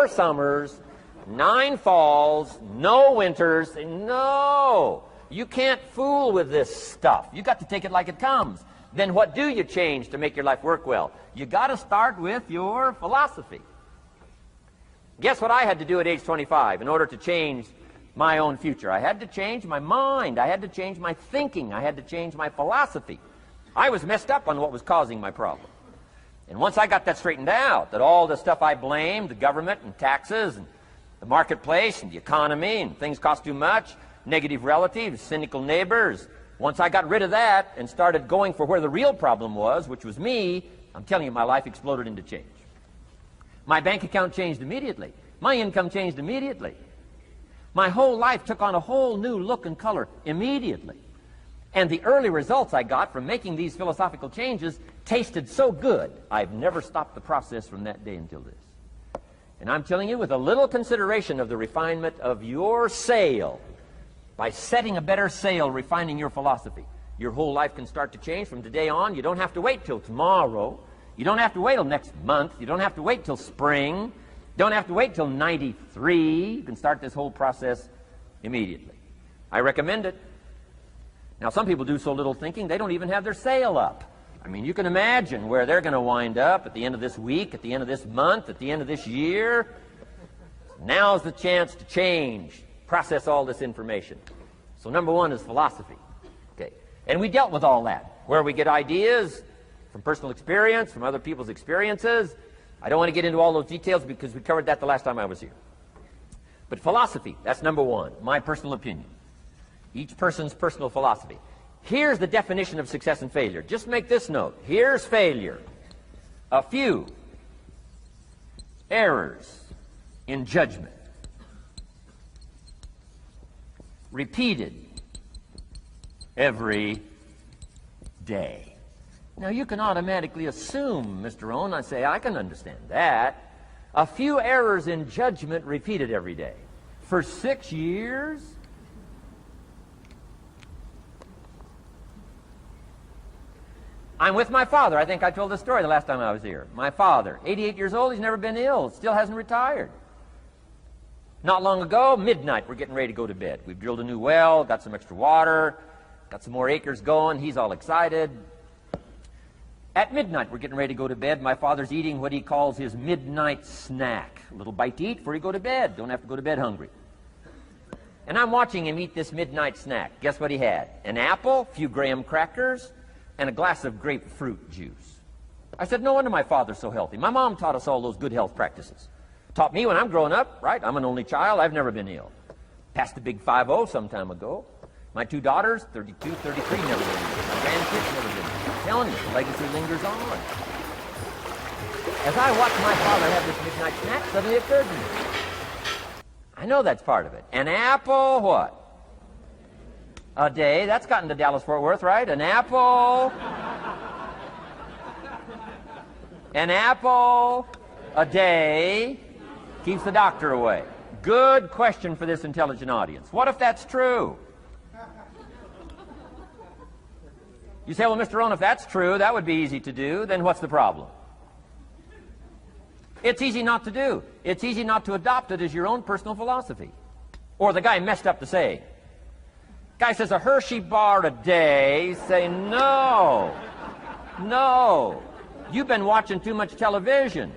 summers, 9 falls, no winters. No, you can't fool with this stuff. You got to take it like it comes. Then what do you change to make your life work well? You got to start with your philosophy. Guess what I had to do at age 25 in order to change my own future? I had to change my mind. I had to change my thinking. I had to change my philosophy. I was messed up on what was causing my problem. And once I got that straightened out, that all the stuff I blamed, the government and taxes and the marketplace and the economy and things cost too much, negative relatives, cynical neighbors, once I got rid of that and started going for where the real problem was, which was me, I'm telling you, my life exploded into change. My bank account changed immediately. My income changed immediately. My whole life took on a whole new look and color immediately. And the early results I got from making these philosophical changes tasted so good, I've never stopped the process from that day until this. And I'm telling you, with a little consideration of the refinement of your sail, by setting a better sail, refining your philosophy, your whole life can start to change from today on. You don't have to wait till tomorrow. You don't have to wait till next month. You don't have to wait till spring. You don't have to wait till 93. You can start this whole process immediately. I recommend it. Now, some people do so little thinking, they don't even have their sail up. I mean, you can imagine where they're going to wind up at the end of this week, at the end of this month, at the end of this year. Now's the chance to change, process all this information. So number one is philosophy. Okay. And we dealt with all that, where we get ideas from personal experience, from other people's experiences. I don't want to get into all those details because we covered that the last time I was here. But philosophy, that's number one, my personal opinion. Each person's personal philosophy. Here's the definition of success and failure. Just make this note. Here's failure. A few errors in judgment. Repeated every day. Now, you can automatically assume, Mr. Rohn, I say, I can understand that. A few errors in judgment repeated every day. For 6 years? I'm with my father. I think I told this story the last time I was here. My father, 88 years old, he's never been ill, still hasn't retired. Not long ago, midnight, we're getting ready to go to bed. We've drilled a new well, got some extra water, got some more acres going. He's all excited. At midnight, we're getting ready to go to bed. My father's eating what he calls his midnight snack. A little bite to eat before you go to bed. Don't have to go to bed hungry. And I'm watching him eat this midnight snack. Guess what he had? An apple, a few graham crackers, and a glass of grapefruit juice. I said, no wonder my father's so healthy. My mom taught us all those good health practices. Taught me when I'm growing up, right? I'm an only child. I've never been ill. Passed the big 5-0 some time ago. My 2 daughters, 32, 33, never been ill. My grandkids never been ill. I'm telling you, the legacy lingers on. As I watched my father have this midnight snack, suddenly it occurred to me. I know that's part of it. An apple, what? A day. That's gotten to Dallas-Fort Worth, right? An apple. An apple a day keeps the doctor away. Good question for this intelligent audience. What if that's true? You say, well, Mr. Rohn, if that's true, that would be easy to do. Then what's the problem? It's easy not to do. It's easy not to adopt it as your own personal philosophy. Or the guy messed up the saying. Guy says a Hershey bar a day. Say, no. No. You've been watching too much television.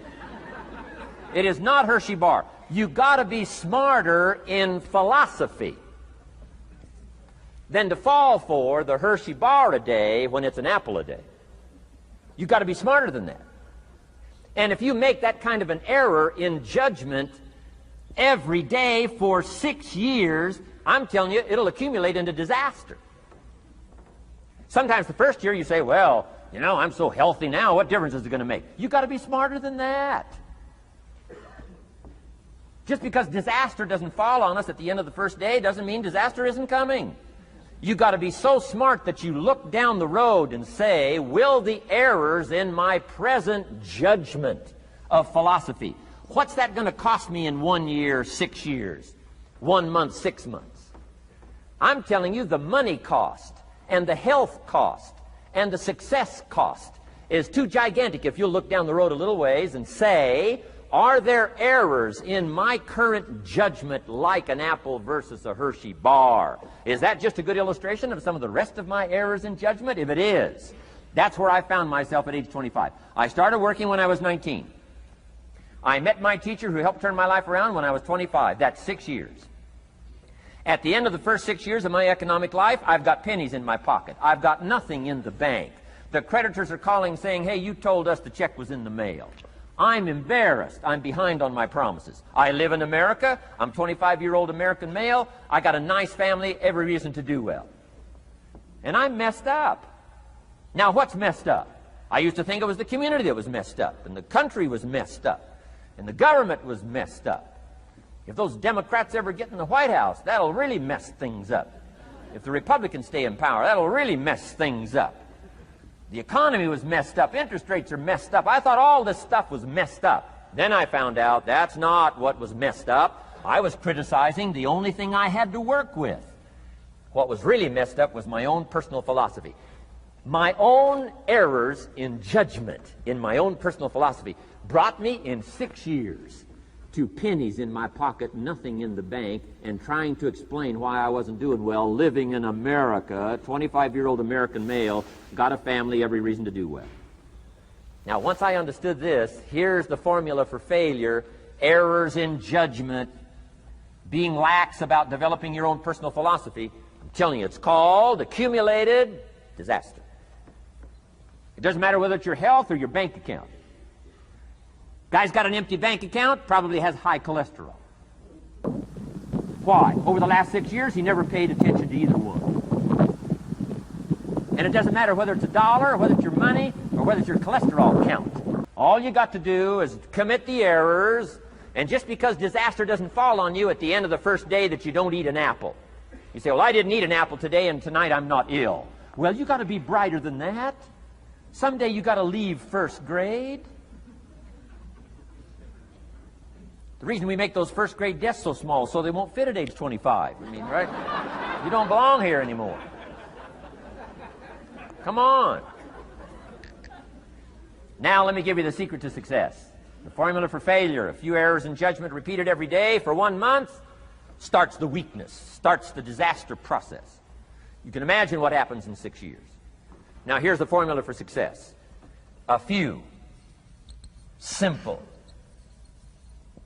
It is not Hershey bar. You got to be smarter in philosophy than to fall for the Hershey bar a day when it's an apple a day. You got to be smarter than that. And if you make that kind of an error in judgment every day for 6 years, I'm telling you, it'll accumulate into disaster. Sometimes the first year you say, well, you know, I'm so healthy now, what difference is it going to make? You've got to be smarter than that. Just because disaster doesn't fall on us at the end of the first day doesn't mean disaster isn't coming. You've got to be so smart that you look down the road and say, will the errors in my present judgment of philosophy, what's that going to cost me in 1 year, 6 years, 1 month, 6 months? I'm telling you, the money cost and the health cost and the success cost is too gigantic if you'll look down the road a little ways and say, Are there errors in my current judgment like an apple versus a Hershey bar? Is that just a good illustration of some of the rest of my errors in judgment? If it is, that's where I found myself at age 25. I started working when I was 19. I met my teacher who helped turn my life around when I was 25. That's 6 years. At the end of the first 6 years of my economic life, I've got pennies in my pocket. I've got nothing in the bank. The creditors are calling saying, hey, you told us the check was in the mail. I'm embarrassed. I'm behind on my promises. I live in America. I'm a 25-year-old American male. I got a nice family, every reason to do well. And I'm messed up. Now, what's messed up? I used to think it was the community that was messed up, and the country was messed up, and the government was messed up. If those Democrats ever get in the White House, that'll really mess things up. If the Republicans stay in power, that'll really mess things up. The economy was messed up. Interest rates are messed up. I thought all this stuff was messed up. Then I found out that's not what was messed up. I was criticizing the only thing I had to work with. What was really messed up was my own personal philosophy. My own errors in judgment in my own personal philosophy brought me in 6 years to pennies in my pocket, nothing in the bank, and trying to explain why I wasn't doing well, living in America, 25-year-old American male, got a family, every reason to do well. Now, once I understood this, here's the formula for failure: errors in judgment, being lax about developing your own personal philosophy. I'm telling you, it's called accumulated disaster. It doesn't matter whether it's your health or your bank account. Guy's got an empty bank account, probably has high cholesterol. Why? Over the last 6 years, he never paid attention to either one. And it doesn't matter whether it's a dollar, or whether it's your money, or whether it's your cholesterol count. All you got to do is commit the errors, and just because disaster doesn't fall on you at the end of the first day that you don't eat an apple. You say, well, I didn't eat an apple today, and tonight I'm not ill. Well, you got to be brighter than that. Someday you got to leave first grade. The reason we make those first grade desks so small so they won't fit at age 25. I mean, right? You don't belong here anymore. Come on. Now let me give you the secret to success. The formula for failure: a few errors in judgment repeated every day for 1 month starts the weakness, starts the disaster process. You can imagine what happens in 6 years. Now here's the formula for success: a few simple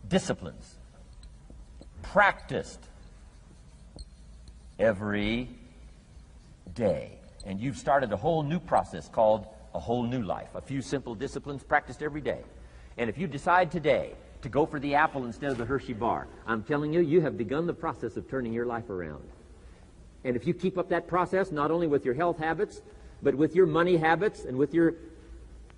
disciplines practiced every day. And you've started a whole new process called a whole new life. A few simple disciplines practiced every day. And if you decide today to go for the apple instead of the Hershey bar, I'm telling you, you have begun the process of turning your life around. And if you keep up that process, not only with your health habits, but with your money habits and with your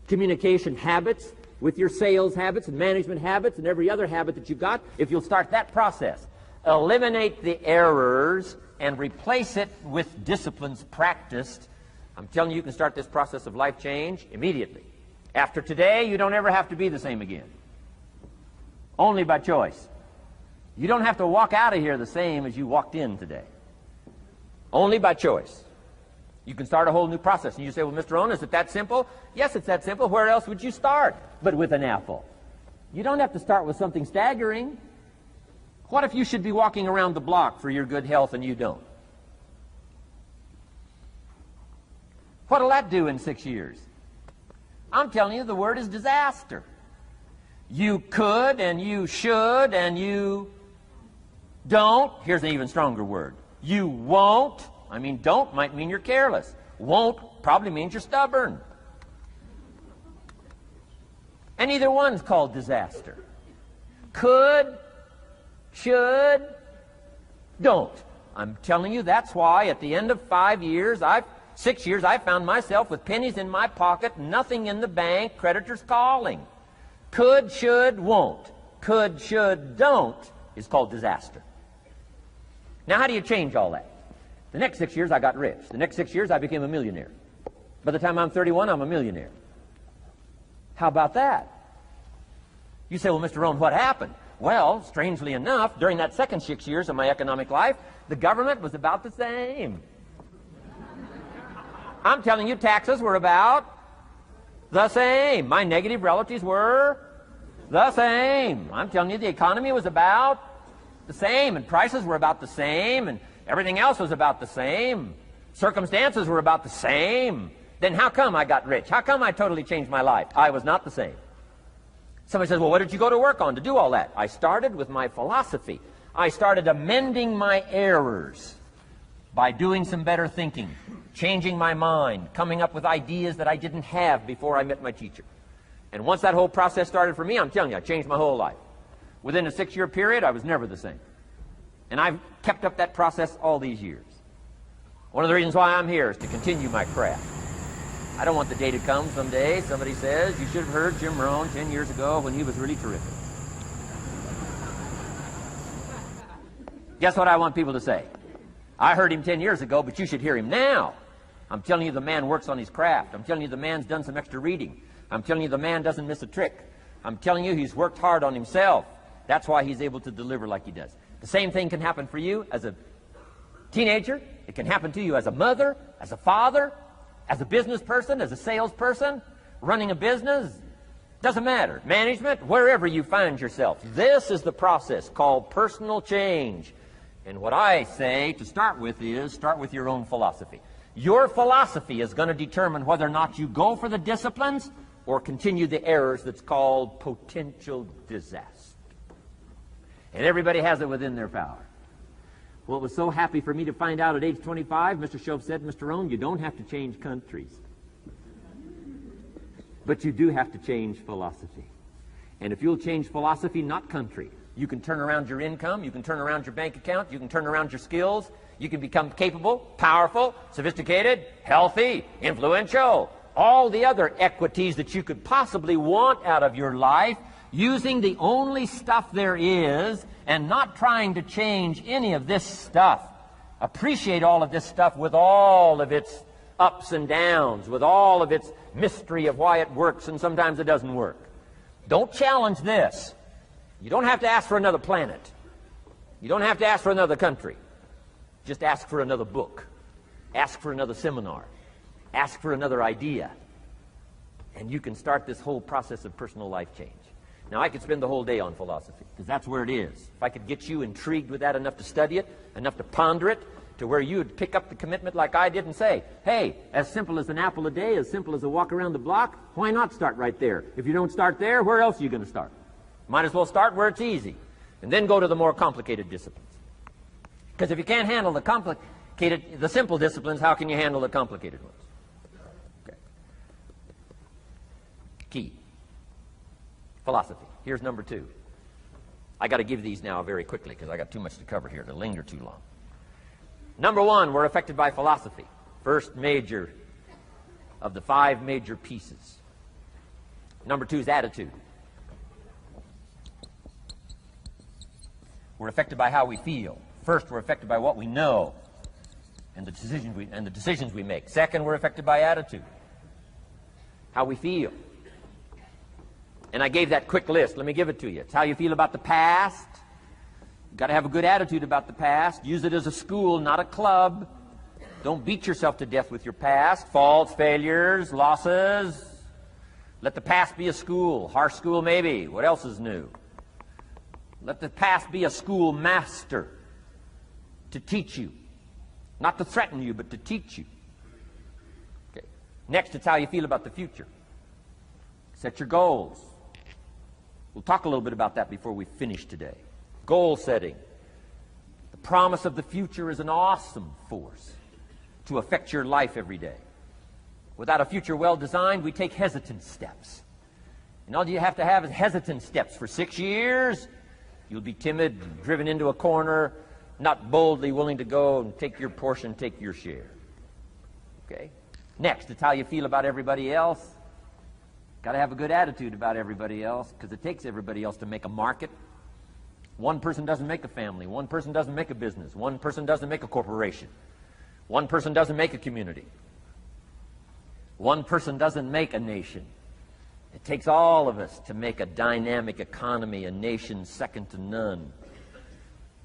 communication habits, with your sales habits and management habits and every other habit that you've got, if you'll start that process, eliminate the errors and replace it with disciplines practiced, I'm telling you, you can start this process of life change immediately. After today, you don't ever have to be the same again. Only by choice. You don't have to walk out of here the same as you walked in today. Only by choice. You can start a whole new process. And you say, well, Mr. Rohn, is it that simple? Yes, it's that simple. Where else would you start but with an apple? You don't have to start with something staggering. What if you should be walking around the block for your good health and you don't? What'll that do in 6 years? I'm telling you, the word is disaster. You could and you should and you don't. Here's an even stronger word. You won't. I mean, don't might mean you're careless. Won't probably means you're stubborn. And either one's called disaster. Could, should, don't. I'm telling you, that's why at the end of 6 years, I found myself with pennies in my pocket, nothing in the bank, creditors calling. Could, should, won't. Could, should, don't is called disaster. Now, how do you change all that? The next 6 years, I got rich. The next 6 years, I became a millionaire. By the time I'm 31, I'm a millionaire. How about that? You say, well, Mr. Rohn, what happened? Well, strangely enough, during that second 6 years of my economic life, the government was about the same. I'm telling you, taxes were about the same. My negative relatives were The same. I'm telling you, the economy was about the same, and prices were about the same, and everything else was about the same. Circumstances were about the same. Then how come I got rich? How come I totally changed my life? I was not the same. Somebody says, well, what did you go to work on to do all that? I started with my philosophy. I started amending my errors by doing some better thinking, changing my mind, coming up with ideas that I didn't have before I met my teacher. And once that whole process started for me, I'm telling you, I changed my whole life. Within a 6-year period, I was never the same. And I've kept up that process all these years. One of the reasons why I'm here is to continue my craft. I don't want the day to come someday somebody says, you should have heard Jim Rohn 10 years ago when he was really terrific. Guess what I want people to say? I heard him 10 years ago, but you should hear him now. I'm telling you the man works on his craft. I'm telling you the man's done some extra reading. I'm telling you the man doesn't miss a trick. I'm telling you he's worked hard on himself. That's why he's able to deliver like he does. The same thing can happen for you as a teenager. It can happen to you as a mother, as a father, as a business person, as a salesperson, running a business. Doesn't matter. Management, wherever you find yourself. This is the process called personal change. And what I say to start with is start with your own philosophy. Your philosophy is going to determine whether or not you go for the disciplines or continue the errors that's called potential disaster. And everybody has it within their power. Well, it was so happy for me to find out at age 25, Mr. Shope said, Mr. Rohn, you don't have to change countries. But you do have to change philosophy. And if you'll change philosophy, not country, you can turn around your income, you can turn around your bank account, you can turn around your skills, you can become capable, powerful, sophisticated, healthy, influential, all the other equities that you could possibly want out of your life, using the only stuff there is and not trying to change any of this stuff. Appreciate all of this stuff with all of its ups and downs, with all of its mystery of why it works and sometimes it doesn't work. Don't challenge this. You don't have to ask for another planet. You don't have to ask for another country. Just ask for another book. Ask for another seminar. Ask for another idea. And you can start this whole process of personal life change. Now, I could spend the whole day on philosophy, because that's where it is. If I could get you intrigued with that enough to study it, enough to ponder it, to where you would pick up the commitment like I did and say, hey, as simple as an apple a day, as simple as a walk around the block, why not start right there? If you don't start there, where else are you going to start? Might as well start where it's easy, and then go to the more complicated disciplines. Because if you can't handle the simple disciplines, how can you handle the complicated ones? Okay. Key. Philosophy. Here's number 2. I got to give these now very quickly because I got too much to cover here to linger too long. Number 1, we're affected by philosophy. First major of the 5 major pieces. Number 2 is attitude. We're affected by how we feel. First, we're affected by what we know and the decisions we make. Second, we're affected by attitude. How we feel. And I gave that quick list. Let me give it to you. It's how you feel about the past. You've got to have a good attitude about the past. Use it as a school, not a club. Don't beat yourself to death with your past. Faults, failures, losses. Let the past be a school. Harsh school maybe. What else is new? Let the past be a school master to teach you. Not to threaten you, but to teach you. Okay. Next, it's how you feel about the future. Set your goals. We'll talk a little bit about that before we finish today. Goal setting. The promise of the future is an awesome force to affect your life every day. Without a future well designed, we take hesitant steps. And all you have to have is hesitant steps for 6 years. You'll be timid, driven into a corner, not boldly willing to go and take your portion, take your share. Okay? Next, it's how you feel about everybody else. Got to have a good attitude about everybody else, because it takes everybody else to make a market. One person doesn't make a family. One person doesn't make a business. One person doesn't make a corporation. One person doesn't make a community. One person doesn't make a nation. It takes all of us to make a dynamic economy, a nation second to none.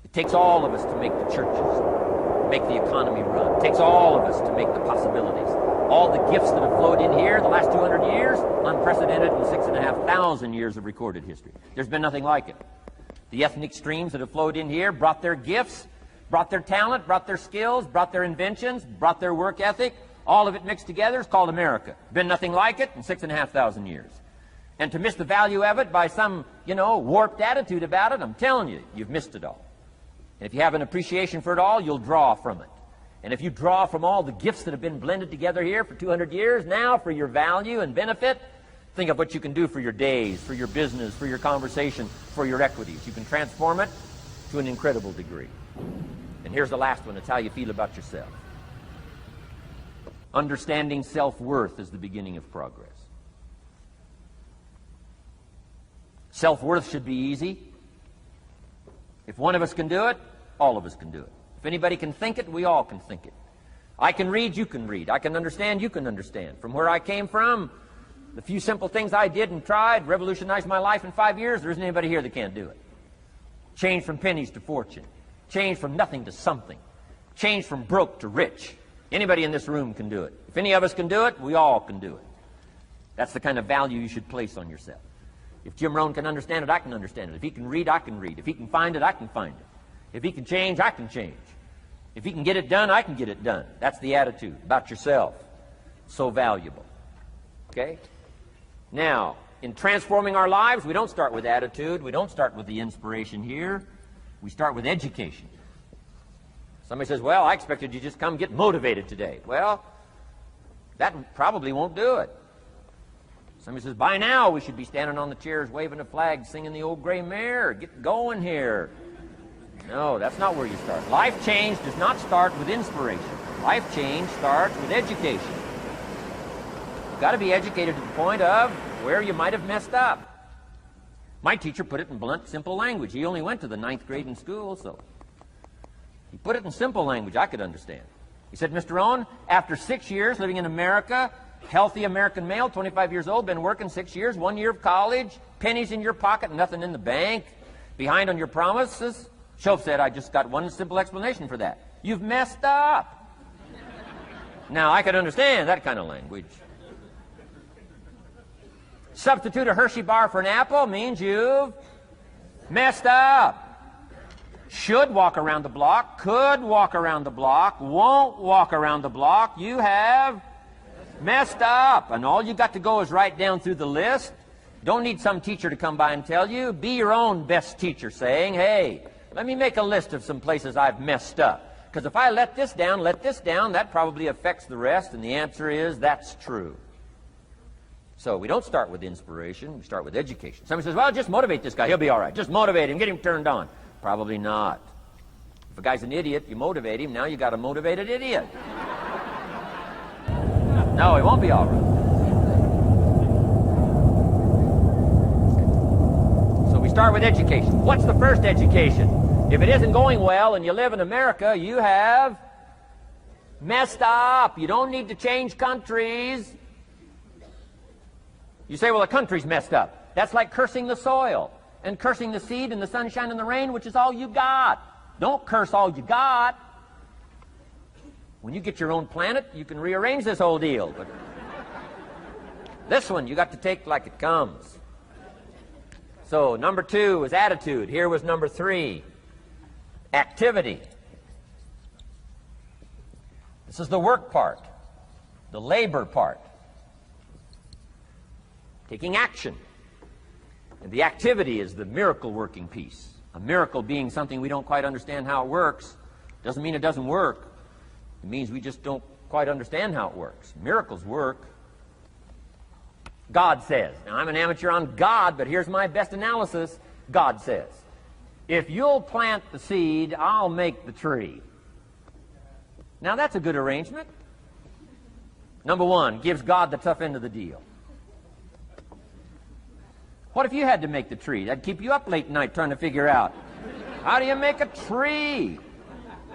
It takes all of us to make the churches, make the economy run. It takes all of us to make the possibilities. All the gifts that have flowed in here the last 200 years, unprecedented in 6,500 years of recorded history. There's been nothing like it. The ethnic streams that have flowed in here brought their gifts, brought their talent, brought their skills, brought their inventions, brought their work ethic. All of it mixed together is called America. Been nothing like it in 6,500 years. And to miss the value of it by some, warped attitude about it, I'm telling you, you've missed it all. And if you have an appreciation for it all, you'll draw from it. And if you draw from all the gifts that have been blended together here for 200 years, now for your value and benefit, think of what you can do for your days, for your business, for your conversation, for your equities. You can transform it to an incredible degree. And here's the last one. It's how you feel about yourself. Understanding self-worth is the beginning of progress. Self-worth should be easy. If one of us can do it, all of us can do it. If anybody can think it, we all can think it. I can read, you can read. I can understand, you can understand. From where I came from, the few simple things I did and tried revolutionized my life in 5 years. There isn't anybody here that can't do it. Change from pennies to fortune. Change from nothing to something. Change from broke to rich. Anybody in this room can do it. If any of us can do it, we all can do it. That's the kind of value you should place on yourself. If Jim Rohn can understand it, I can understand it. If he can read, I can read. If he can find it, I can find it. If he can change, I can change. If he can get it done, I can get it done. That's the attitude about yourself. So valuable. Okay? Now, in transforming our lives, we don't start with attitude. We don't start with the inspiration here. We start with education. Somebody says, well, I expected you to just come get motivated today. Well, that probably won't do it. Somebody says, by now we should be standing on the chairs, waving a flag, singing the old gray mare. Get going here. No, that's not where you start. Life change does not start with inspiration. Life change starts with education. You've got to be educated to the point of where you might have messed up. My teacher put it in blunt, simple language. He only went to the 9th grade in school, so he put it in simple language I could understand. He said, Mr. Rohn, after 6 years living in America, healthy American male, 25 years old, been working 6 years, 1 year of college, pennies in your pocket, nothing in the bank, behind on your promises. Shoaff said, I just got one simple explanation for that. You've messed up. Now, I could understand that kind of language. Substitute a Hershey bar for an apple means you've messed up. Should walk around the block, could walk around the block, won't walk around the block. You have messed up. And all you got to go is write down through the list. Don't need some teacher to come by and tell you. Be your own best teacher saying, hey, let me make a list of some places I've messed up. Because if I let this down, that probably affects the rest. And the answer is, that's true. So we don't start with inspiration. We start with education. Somebody says, well, just motivate this guy. He'll be all right. Just motivate him. Get him turned on. Probably not. If a guy's an idiot, you motivate him. Now you got a motivated idiot. No, he won't be all right. So we start with education. What's the first education? If it isn't going well and you live in America, you have messed up. You don't need to change countries. You say, well, the country's messed up. That's like cursing the soil and cursing the seed and the sunshine and the rain, which is all you got. Don't curse all you got. When you get your own planet, you can rearrange this whole deal. But this one, you got to take like it comes. So number 2 was attitude. Here was number 3, activity. This is the work part, the labor part. Taking action. And the activity is the miracle working piece. A miracle being something we don't quite understand how it works doesn't mean it doesn't work. It means we just don't quite understand how it works. Miracles work. God says. Now, I'm an amateur on God, but here's my best analysis. God says, if you'll plant the seed, I'll make the tree. Now, that's a good arrangement. Number 1, gives God the tough end of the deal. What if you had to make the tree? That'd keep you up late at night trying to figure out, how do you make a tree?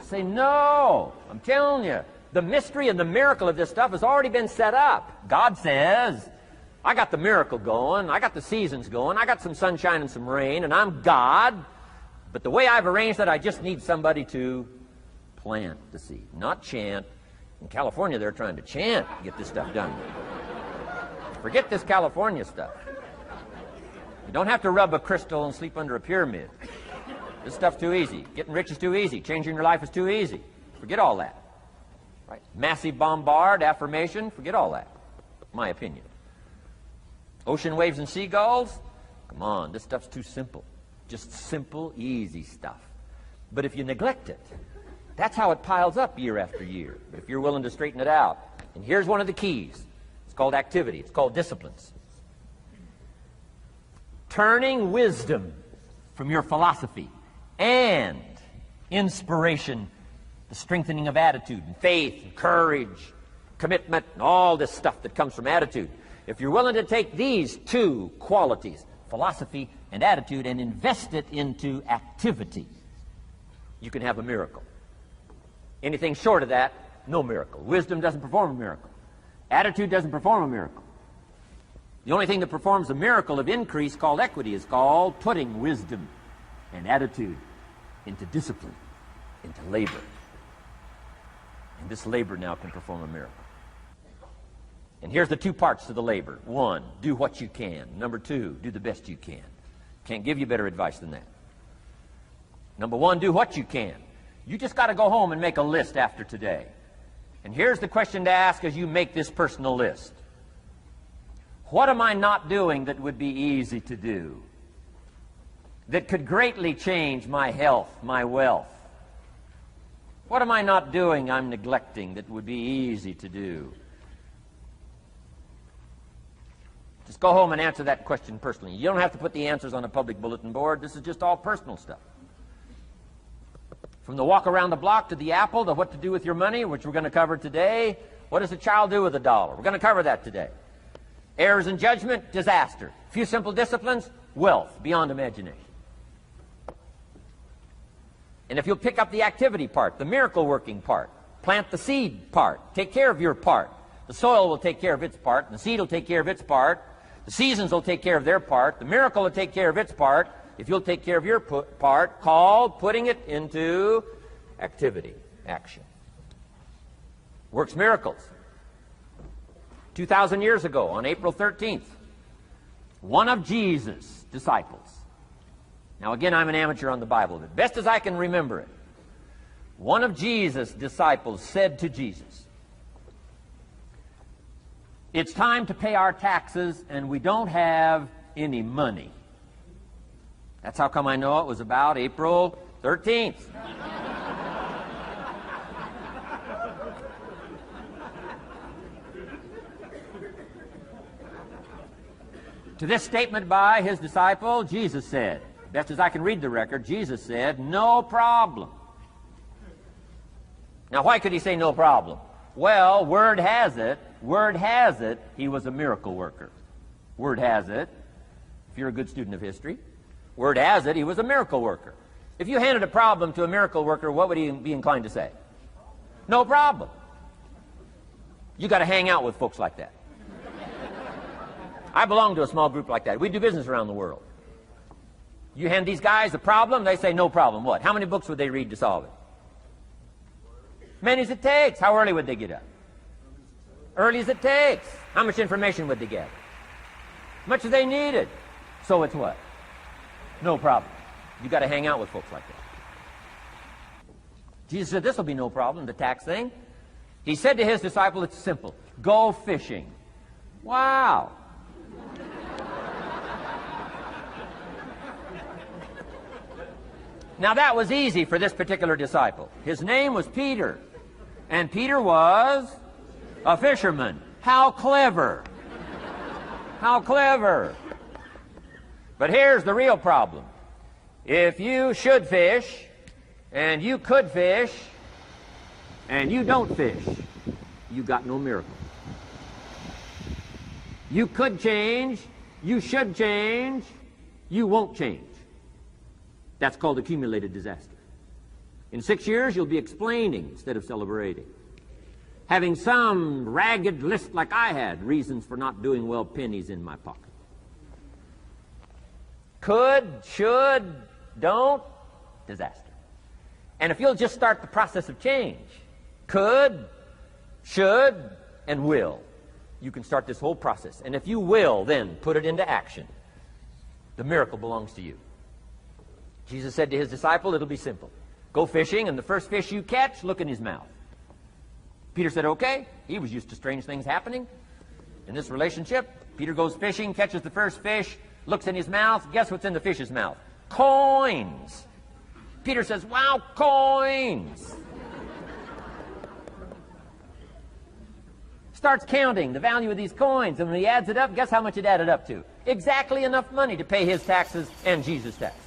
Say, no. I'm telling you, the mystery and the miracle of this stuff has already been set up. God says, I got the miracle going. I got the seasons going. I got some sunshine and some rain, and I'm God. But the way I've arranged that, I just need somebody to plant the seed. Not chant, In California, they're trying to chant to get this stuff done. Forget this California stuff. You don't have to rub a crystal and sleep under a pyramid. This stuff's too easy. Getting rich is too easy. Changing your life is too easy. Forget all that. Right? Massive bombard, affirmation, forget all that. My opinion. Ocean waves and seagulls, come on, this stuff's too simple. Just simple, easy stuff. But if you neglect it, that's how it piles up year after year, if you're willing to straighten it out. And here's one of the keys. It's called activity. It's called disciplines. Turning wisdom from your philosophy and inspiration, the strengthening of attitude and faith and courage, commitment, and all this stuff that comes from attitude. If you're willing to take these two qualities, philosophy and attitude, and invest it into activity, you can have a miracle. Anything short of that, no miracle. Wisdom doesn't perform a miracle. Attitude doesn't perform a miracle. The only thing that performs a miracle of increase called equity is called putting wisdom and attitude into discipline, into labor. And this labor now can perform a miracle. And here's the two parts to the labor. One, do what you can. Number two, do the best you can. Can't give you better advice than that. Number one, do what you can. You just got to go home and make a list after today. And here's the question to ask as you make this personal list. What am I not doing that would be easy to do? That could greatly change my health, my wealth? What am I not doing I'm neglecting that would be easy to do? Just go home and answer that question personally. You don't have to put the answers on a public bulletin board. This is just all personal stuff. From the walk around the block to the apple to what to do with your money, which we're going to cover today. What does a child do with a dollar? We're going to cover that today. Errors in judgment, disaster. Few simple disciplines, wealth beyond imagination. And if you'll pick up the activity part, the miracle working part, plant the seed part, take care of your part. The soil will take care of its part, and the seed will take care of its part. The seasons will take care of their part. The miracle will take care of its part. If you'll take care of your part, called putting it into activity, action. Works miracles. 2,000 years ago, on April 13th, one of Jesus' disciples. Now again, I'm an amateur on the Bible, but best as I can remember it, one of Jesus' disciples said to Jesus, "It's time to pay our taxes, and we don't have any money." That's how come I know it was about April 13th. To this statement by his disciple, Jesus said, best as I can read the record, Jesus said, "No problem." Now, why could he say no problem? Well, word has it, he was a miracle worker. Word has it, if you're a good student of history, word has it, he was a miracle worker. If you handed a problem to a miracle worker, what would he be inclined to say? No problem. You got to hang out with folks like that. I belong to a small group like that. We do business around the world. You hand these guys a problem, they say no problem. What? How many books would they read to solve it? Many as it takes. How early would they get up? Early as it takes. How much information would they get? Much as they needed. So it's what? No problem. You got to hang out with folks like that. Jesus said, this will be no problem, the tax thing. He said to his disciple, it's simple. Go fishing. Wow. Now that was easy for this particular disciple. His name was Peter. And Peter was a fisherman. How clever. How clever. But here's the real problem. If you should fish, and you could fish, and you don't fish, you got no miracle. You could change, you should change, you won't change. That's called accumulated disaster. In 6 years, you'll be explaining instead of celebrating. Having some ragged list like I had, reasons for not doing well, pennies in my pocket. Could, should, don't, disaster. And if you'll just start the process of change, could, should, and will. You can start this whole process. And if you will, then put it into action. The miracle belongs to you. Jesus said to his disciple, it'll be simple. Go fishing, and the first fish you catch, look in his mouth. Peter said, okay. He was used to strange things happening in this relationship. Peter goes fishing, catches the first fish, looks in his mouth. Guess what's in the fish's mouth? Coins. Peter says, wow, coins. Starts counting the value of these coins, and when he adds it up, guess how much it added up to? Exactly enough money to pay his taxes and Jesus' taxes,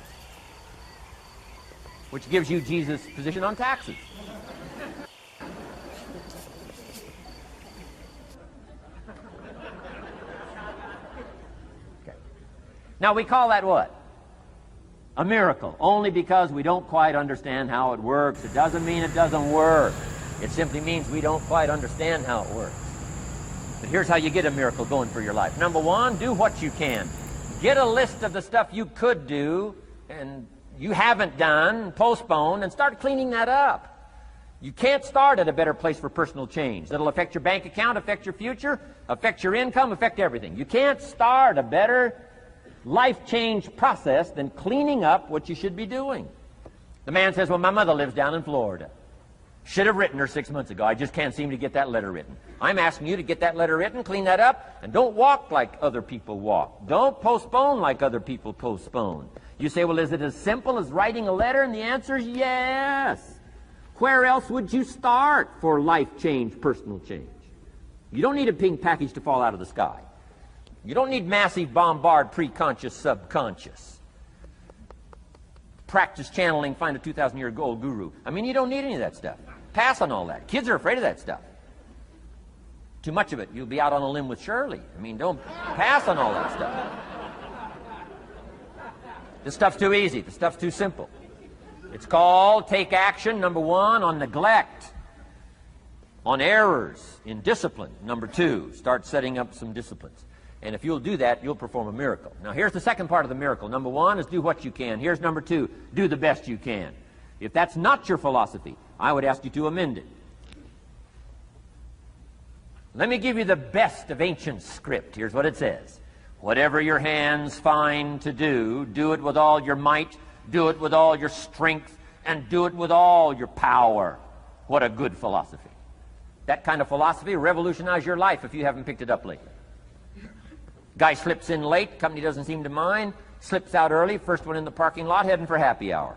which gives you Jesus' position on taxes. Okay. Now we call that what? A miracle, only because we don't quite understand how it works. It doesn't mean it doesn't work. It simply means we don't quite understand how it works. But here's how you get a miracle going for your life. Number one, do what you can. Get a list of the stuff you could do and you haven't done, postponed, and start cleaning that up. You can't start at a better place for personal change. That'll affect your bank account, affect your future, affect your income, affect everything. You can't start a better life change process than cleaning up what you should be doing. The man says, well, my mother lives down in Florida. Should have written her 6 months ago. I just can't seem to get that letter written. I'm asking you to get that letter written, clean that up, and don't walk like other people walk. Don't postpone like other people postpone. You say, well, is it as simple as writing a letter? And the answer is yes. Where else would you start for life change, personal change? You don't need a pink package to fall out of the sky. You don't need massive bombard, pre-conscious, subconscious. Practice channeling, find a 2,000-year-old guru. I mean, you don't need any of that stuff. Pass on all that. Kids are afraid of that stuff. Too much of it, you'll be out on a limb with Shirley. I mean, don't pass on all that stuff. This stuff's too easy. This stuff's too simple. It's called take action, number one, on neglect, on errors, in discipline. Number two, start setting up some disciplines. And if you'll do that, you'll perform a miracle. Now, here's the second part of the miracle. Number one is do what you can. Here's number two, do the best you can. If that's not your philosophy, I would ask you to amend it. Let me give you the best of ancient script. Here's what it says. Whatever your hands find to do, do it with all your might, do it with all your strength, and do it with all your power. What a good philosophy. That kind of philosophy will revolutionize your life if you haven't picked it up lately. Guy slips in late, company doesn't seem to mind, slips out early, first one in the parking lot, heading for happy hour.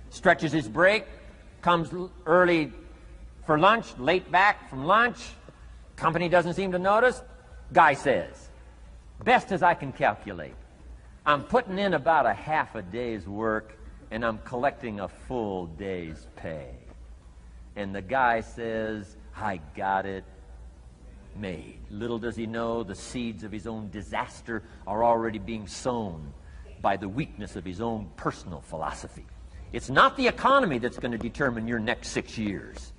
Stretches his break, comes early for lunch, late back from lunch, company doesn't seem to notice. Guy says, best as I can calculate, I'm putting in about a half a day's work and I'm collecting a full day's pay. And the guy says, I got it made. Little does he know the seeds of his own disaster are already being sown by the weakness of his own personal philosophy. It's not the economy that's going to determine your next 6 years.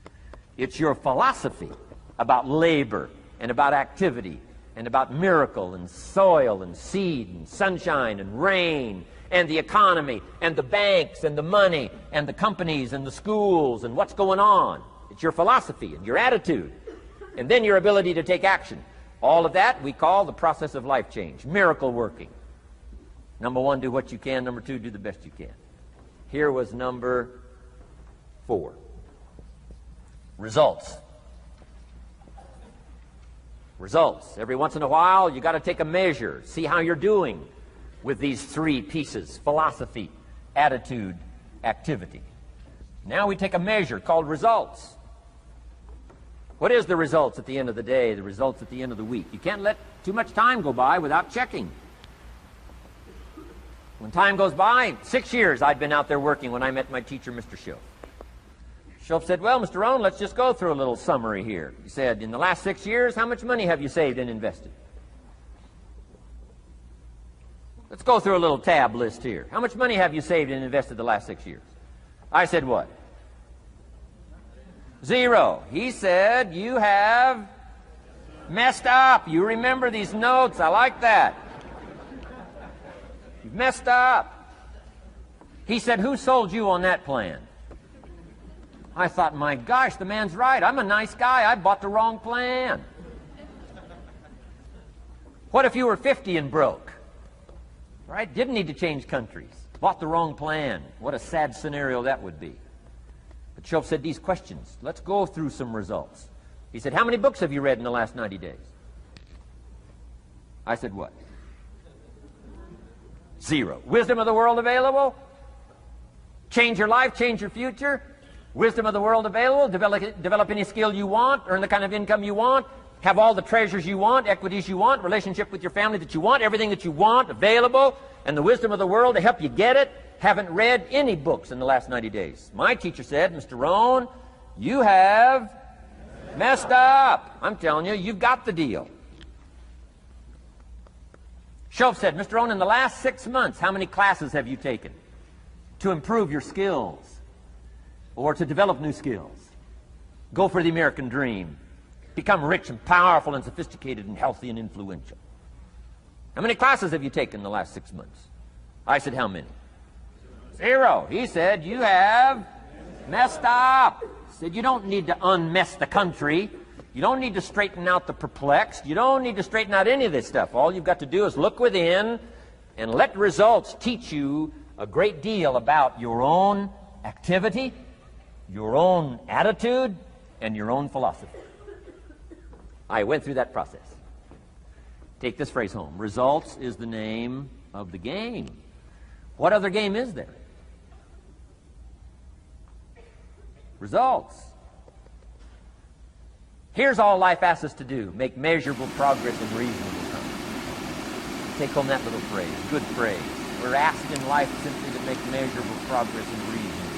It's your philosophy about labor and about activity and about miracle and soil and seed and sunshine and rain and the economy and the banks and the money and the companies and the schools and what's going on. It's your philosophy and your attitude. And then your ability to take action. All of that we call the process of life change, miracle working. Number one, do what you can. Number two, do the best you can. Here was number 4. Results. Results. Every once in a while, you got to take a measure, see how you're doing with these 3 pieces: philosophy, attitude, activity. Now we take a measure called results. What is the results at the end of the day, the results at the end of the week? You can't let too much time go by without checking. When time goes by, 6 years I'd been out there working when I met my teacher, Mr. Schoaf. Schoaf said, well, Mr. Rohn, let's just go through a little summary here. He said, in the last 6 years, how much money have you saved and invested? Let's go through a little tab list here. How much money have you saved and invested the last 6 years? I said, what? 0. He said, you have messed up. You remember these notes. I like that. You've messed up. He said, who sold you on that plan? I thought, my gosh, the man's right. I'm a nice guy. I bought the wrong plan. What if you were 50 and broke? Right? Didn't need to change countries. Bought the wrong plan. What a sad scenario that would be. But Shoaff said these questions. Let's go through some results. He said, how many books have you read in the last 90 days? I said, what? 0. Wisdom of the world available? Change your life, change your future? Wisdom of the world available? Develop any skill you want, earn the kind of income you want, have all the treasures you want, equities you want, relationship with your family that you want, everything that you want available, and the wisdom of the world to help you get it. Haven't read any books in the last 90 days. My teacher said, Mr. Rohn, you have messed up. I'm telling you, you've got the deal. Shoaff said, Mr. Rohn, in the last 6 months, how many classes have you taken to improve your skills or to develop new skills? Go for the American dream. Become rich and powerful and sophisticated and healthy and influential. How many classes have you taken in the last 6 months? I said, how many? 0. He said, you have messed up. He said, you don't need to unmess the country. You don't need to straighten out the perplexed. You don't need to straighten out any of this stuff. All you've got to do is look within and let results teach you a great deal about your own activity, your own attitude, and your own philosophy. I went through that process. Take this phrase home. Results is the name of the game. What other game is there? Results. Here's all life asks us to do. Make measurable progress in reasonable time. Take home that little phrase. Good phrase. We're asked in life simply to make measurable progress in reasonable